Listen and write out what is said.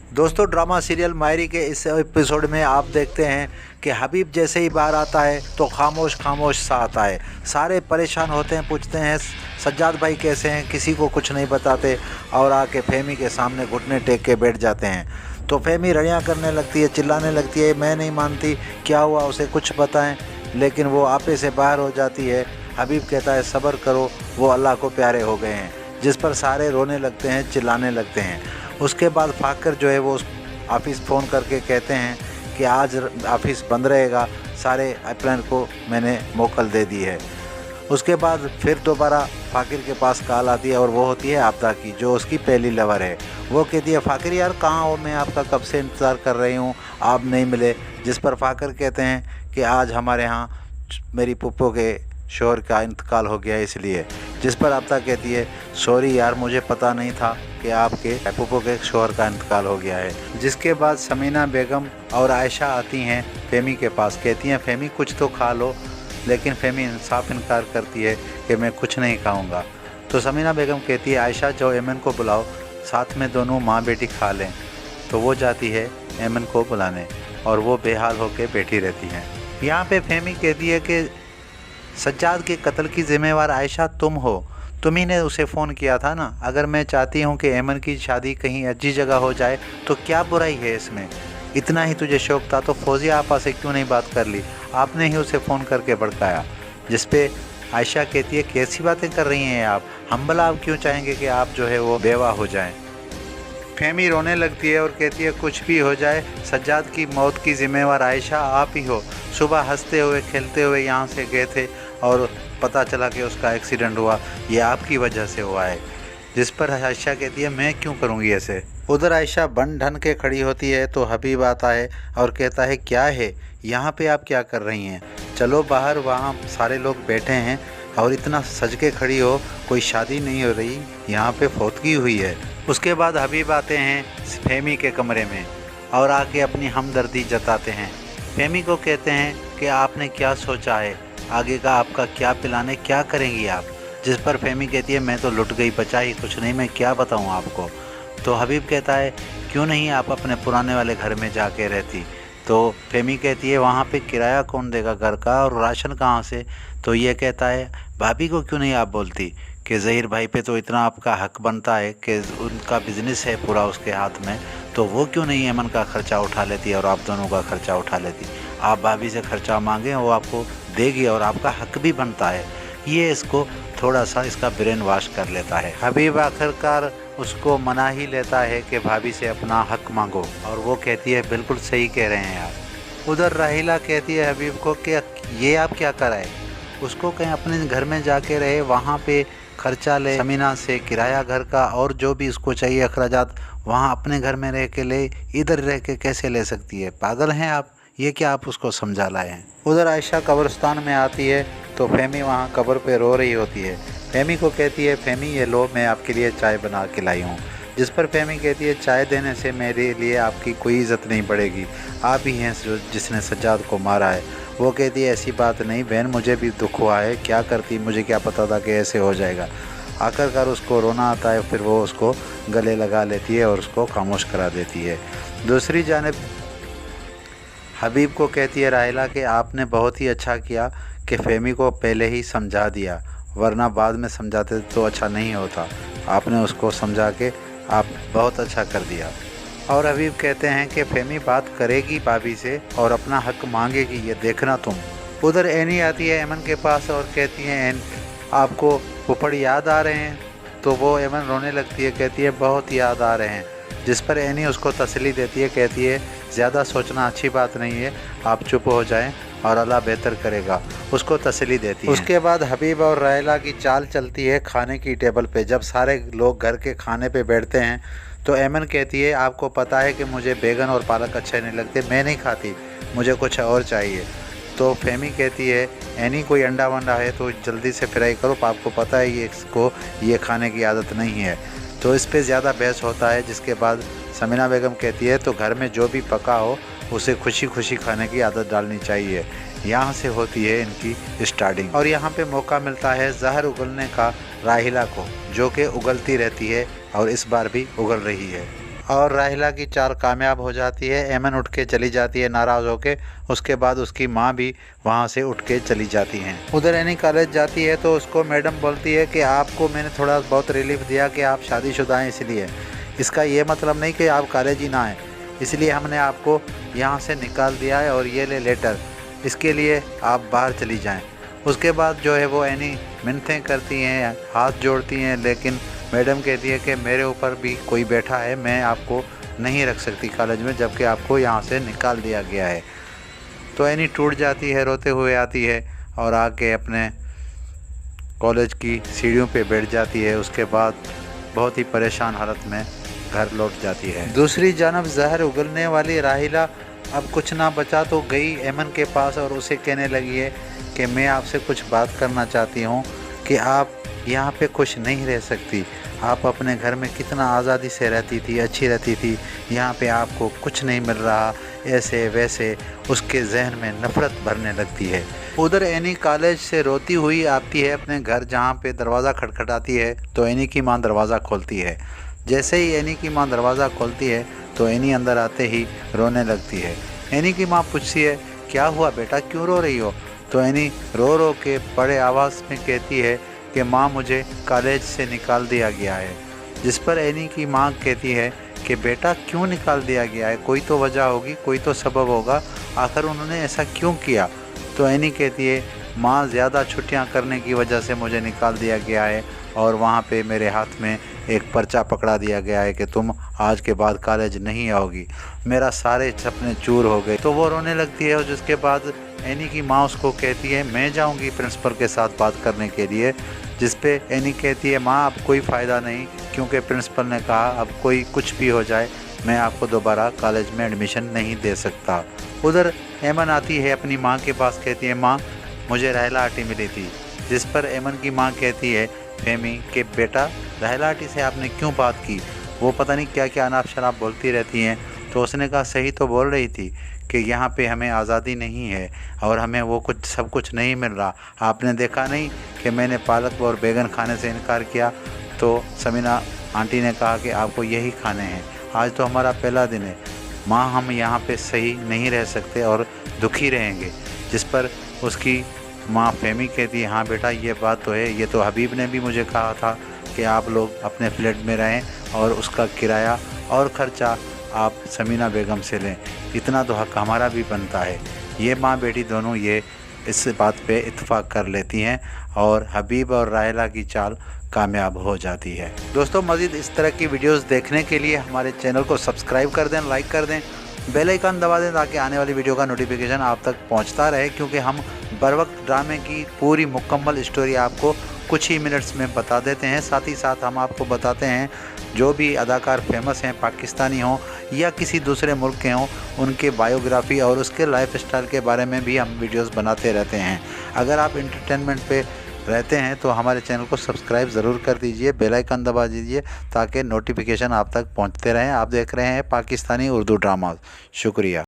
दोस्तों, drama serial मायरी के इस एपिसोड में आप देखते हैं कि हबीब जैसे ही बाहर आता है तो खामोश खामोश सा आता है। सारे परेशान होते हैं, पूछते हैं सज्जाद भाई कैसे हैं, किसी को कुछ नहीं बताते और आके फेमी के सामने घुटने टेक के बैठ जाते हैं। तो फेमी रड़ियाँ करने लगती है, चिल्लाने लगती है, मैं नहीं मानती, क्या हुआ उसे कुछ बताएं। लेकिन वो आपे से बाहर हो जाती है। हबीब कहता है सब्र करो, वो अल्लाह को प्यारे हो गए हैं। जिस पर सारे रोने लगते हैं, चिल्लाने लगते हैं। उसके बाद फाकर जो है वो ऑफिस फ़ोन करके कहते हैं कि आज ऑफिस बंद रहेगा, सारे एप्लाइन को मैंने मोकल दे दी है। उसके बाद फिर दोबारा फ़ाकिर के पास कॉल आती है और वो होती है आबदा की, जो उसकी पहली लवर है। वो कहती है फ़ाकिर यार कहाँ हो, मैं आपका कब से इंतज़ार कर रही हूँ, आप नहीं मिले। जिस पर फ़ाकिर कहते हैं कि आज हमारे यहाँ मेरी पुप्पो के शोहर का इंतकाल हो गया इसलिए। जिस पर आबदा कहती है सॉरी यार, मुझे पता नहीं था कि आपके पुप्पो के शोहर का इंतकाल हो गया है। जिसके बाद समीना बेगम और आयशा आती हैं फेमी के पास, कहती हैं फेमी कुछ तो खा लो। लेकिन फेमी साफ इनकार करती है कि मैं कुछ नहीं खाऊंगा। तो समीना बेगम कहती है आयशा जो एमन को बुलाओ, साथ में दोनों माँ बेटी खा लें। तो वो जाती है एमन को बुलाने और वो बेहाल होकर बैठी रहती हैं। यहाँ पे फेमी कहती है कि सज्जाद के कत्ल की ज़िम्मेवार आयशा तुम हो, तुम ही ने उसे फ़ोन किया था ना। अगर मैं चाहती हूँ कि एमन की शादी कहीं अच्छी जगह हो जाए तो क्या बुराई है इसमें। इतना ही तुझे शौक था तो फौजिया आपा से क्यों नहीं बात कर ली, आपने ही उसे फ़ोन करके भड़काया। जिस पे आयशा कहती है कैसी बातें कर रही हैं आप, हम भला आप क्यों चाहेंगे कि आप जो है वो बेवा हो जाएं। फेमी रोने लगती है और कहती है कुछ भी हो जाए, सज्जाद की मौत की ज़िम्मेवार आयशा आप ही हो। सुबह हंसते हुए खेलते हुए यहाँ से गए थे और पता चला कि उसका एक्सीडेंट हुआ, ये आपकी वजह से हुआ है। जिस पर आयशा कहती है मैं क्यों करूँगी ऐसे। उधर आयशा बन ढन के खड़ी होती है तो हबीब आता है और कहता है क्या है यहाँ पे, आप क्या कर रही हैं, चलो बाहर, वहाँ सारे लोग बैठे हैं और इतना सज के खड़ी हो, कोई शादी नहीं हो रही, यहाँ पे फौतगी हुई है। उसके बाद हबीब आते हैं फेमी के कमरे में और आके अपनी हमदर्दी जताते हैं। फेमी को कहते हैं कि आपने क्या सोचा है, आगे का आपका क्या प्लान है, क्या करेंगी आप। जिस पर फेमी कहती है मैं तो लुट गई, बचा ही कुछ नहीं, मैं क्या बताऊं आपको। तो हबीब कहता है क्यों नहीं आप अपने पुराने वाले घर में जाके रहती। तो फेमी कहती है वहाँ पे किराया कौन देगा घर का, और राशन कहाँ से। तो ये कहता है भाभी को क्यों नहीं आप बोलती कि ज़हीर भाई पे तो इतना आपका हक बनता है कि उनका बिज़नेस है पूरा उसके हाथ में, तो वो क्यों नहीं एमन का ख़र्चा उठा लेती और आप दोनों का ख़र्चा उठा लेती। आप भाभी से ख़र्चा मांगें, वो आपको देगी और आपका हक भी बनता है। ये इसको थोड़ा सा इसका ब्रेन वॉश कर लेता है। हबीब आखिरकार उसको मना ही लेता है कि भाभी से अपना हक मांगो, और वो कहती है बिल्कुल सही कह रहे हैं आप। उधर राहिला कहती है हबीब को कि ये आप क्या कराए, उसको कहीं अपने घर में जाके रहे, वहाँ पे खर्चा ले समीना से किराया घर का, और जो भी उसको चाहिए अखराजात वहाँ अपने घर में रह के ले, इधर रह के कैसे ले सकती है, पागल हैं आप, ये क्या आप उसको समझा लाए हैं। उधर आयशा कब्रिस्तान में आती है तो फेमी वहाँ कब्र पे रो रही होती है। फेमी को कहती है फेमी ये लो, मैं आपके लिए चाय बना के लाई हूँ। जिस पर फेमी कहती है चाय देने से मेरे लिए आपकी कोई इज़्ज़त नहीं बढ़ेगी, आप ही हैं जिसने सज्जाद को मारा है। वो कहती है ऐसी बात नहीं बहन, मुझे भी दुख हुआ है, क्या करती, मुझे क्या पता था कि ऐसे हो जाएगा। आखिरकार उसको रोना आता है, फिर वो उसको गले लगा लेती है और उसको खामोश करा देती है। दूसरी जानिब हबीब को कहती है राहिला कि आपने बहुत ही अच्छा किया कि फेमी को पहले ही समझा दिया, वरना बाद में समझाते तो अच्छा नहीं होता। आपने उसको समझा के आप बहुत अच्छा कर दिया। और हबीब कहते हैं कि फेमी बात करेगी भाभी से और अपना हक मांगेगी, ये देखना तुम। उधर एनी आती है एमन के पास और कहती है एन आपको फुफड़ याद आ रहे हैं। तो वो एमन रोने लगती है, कहती है बहुत याद आ रहे हैं। जिस पर एनी उसको तसल्ली देती है, कहती है ज़्यादा सोचना अच्छी बात नहीं है, आप चुप हो जाएं और अल्लाह बेहतर करेगा, उसको तसल्ली देती है। उसके बाद हबीब और रायला की चाल चलती है खाने की टेबल पे। जब सारे लोग घर के खाने पे बैठते हैं तो एमन कहती है आपको पता है कि मुझे बैगन और पालक अच्छे नहीं लगते, मैं नहीं खाती, मुझे कुछ और चाहिए। तो फेमी कहती है एनी कोई अंडा वंडा है तो जल्दी से फ्राई करो, आपको पता है ये इसको ये खाने की आदत नहीं है। तो इस पे ज़्यादा बहस होता है। जिसके बाद समीना बेगम कहती है तो घर में जो भी पका हो उसे खुशी खुशी खाने की आदत डालनी चाहिए। यहाँ से होती है इनकी स्टार्टिंग। और यहाँ पे मौका मिलता है जहर उगलने का राहिला को, जो कि उगलती रहती है और इस बार भी उगल रही है। और राहिला की चाल कामयाब हो जाती है। एमन उठ के चली जाती है नाराज़ होके। उसके बाद उसकी माँ भी वहाँ से उठ के चली जाती हैं। उधर एनी कॉलेज जाती है तो उसको मैडम बोलती है कि आपको मैंने थोड़ा बहुत रिलीफ दिया कि आप शादीशुदा हैं, इसलिए इसका ये मतलब नहीं कि आप कॉलेज ही ना आएँ, इसलिए हमने आपको यहाँ से निकाल दिया है और ये ले लेटर, इसके लिए आप बाहर चली जाएँ। उसके बाद जो है वो एनी मिन्नतें करती हैं, हाथ जोड़ती हैं, लेकिन मैडम कहती है कि मेरे ऊपर भी कोई बैठा है, मैं आपको नहीं रख सकती कॉलेज में, जबकि आपको यहाँ से निकाल दिया गया है। तो एनी टूट जाती है, रोते हुए आती है और आके अपने कॉलेज की सीढ़ियों पे बैठ जाती है। उसके बाद बहुत ही परेशान हालत में घर लौट जाती है। दूसरी जानब जहर उगलने वाली राहिला अब कुछ ना बचा तो गई एमन के पास और उसे कहने लगी है कि मैं आपसे कुछ बात करना चाहती हूँ कि आप यहाँ पे खुश नहीं रह सकती। आप अपने घर में कितना आज़ादी से रहती थी, अच्छी रहती थी, यहाँ पे आपको कुछ नहीं मिल रहा, ऐसे वैसे उसके जहन में नफ़रत भरने लगती है। उधर एनी कॉलेज से रोती हुई आती है अपने घर, जहाँ पे दरवाज़ा खटखटाती है तो एनी की माँ दरवाज़ा खोलती है। जैसे ही एनी की माँ दरवाज़ा खोलती है तो एनी अंदर आते ही रोने लगती है। एनी की माँ पूछती है क्या हुआ बेटा, क्यों रो रही हो? तो एनी रो रो के बड़े आवाज़ में कहती है कि माँ मुझे कॉलेज से निकाल दिया गया है। जिस पर एनी की माँ कहती है कि बेटा क्यों निकाल दिया गया है, कोई तो वजह होगी, कोई तो सबब होगा, आखिर उन्होंने ऐसा क्यों किया? तो एनी कहती है माँ ज़्यादा छुट्टियाँ करने की वजह से मुझे निकाल दिया गया है और वहाँ पे मेरे हाथ में एक पर्चा पकड़ा दिया गया है कि तुम आज के बाद कॉलेज नहीं आओगी। मेरा सारे सपने चूर हो गए। तो वो रोने लगती है और जिसके बाद एनी की माँ उसको कहती है मैं जाऊंगी प्रिंसिपल के साथ बात करने के लिए। जिस पे एनी कहती है माँ अब कोई फ़ायदा नहीं, क्योंकि प्रिंसिपल ने कहा अब कोई कुछ भी हो जाए मैं आपको दोबारा कॉलेज में एडमिशन नहीं दे सकता। उधर एमन आती है अपनी माँ के पास, कहती है माँ मुझे राहिला आंटी मिली थी। जिस पर एमन की माँ कहती है फेमी कि बेटा राहिला आंटी से आपने क्यों बात की, वो पता नहीं क्या क्या अनाप शनाप बोलती रहती हैं। तो उसने कहा सही तो बोल रही थी कि यहाँ पे हमें आज़ादी नहीं है और हमें वो कुछ सब कुछ नहीं मिल रहा। आपने देखा नहीं कि मैंने पालक और बैगन खाने से इनकार किया तो समीना आंटी ने कहा कि आपको यही खाने हैं। आज तो हमारा पहला दिन है माँ, हम यहाँ पे सही नहीं रह सकते और दुखी रहेंगे। जिस पर उसकी माँ फेमी कहती है हाँ बेटा ये बात तो है, ये तो हबीब ने भी मुझे कहा था कि आप लोग अपने फ्लैट में रहें और उसका किराया और ख़र्चा आप समीना बेगम से लें, इतना तो हक़ हमारा भी बनता है। ये माँ बेटी दोनों ये इस बात पे इत्तेफाक कर लेती हैं और हबीब और राहिला की चाल कामयाब हो जाती है। दोस्तों मज़ीद इस तरह की वीडियोस देखने के लिए हमारे चैनल को सब्सक्राइब कर दें, लाइक कर दें, बेल आइकन दबा दें ताकि आने वाली वीडियो का नोटिफिकेशन आप तक पहुंचता रहे, क्योंकि हम बर वक्त ड्रामे की पूरी मुकम्मल स्टोरी आपको कुछ ही मिनट्स में बता देते हैं। साथ ही साथ हम आपको बताते हैं जो भी अदाकार फेमस हैं, पाकिस्तानी हों या किसी दूसरे मुल्क के हों, उनके बायोग्राफी और उसके लाइफ स्टाइल के बारे में भी हम वीडियोस बनाते रहते हैं। अगर आप इंटरटेनमेंट पे रहते हैं तो हमारे चैनल को सब्सक्राइब ज़रूर कर दीजिए, बेल आइकन दबा दीजिए ताकि नोटिफिकेशन आप तक पहुंचते रहें। आप देख रहे हैं पाकिस्तानी उर्दू ड्रामा। शुक्रिया।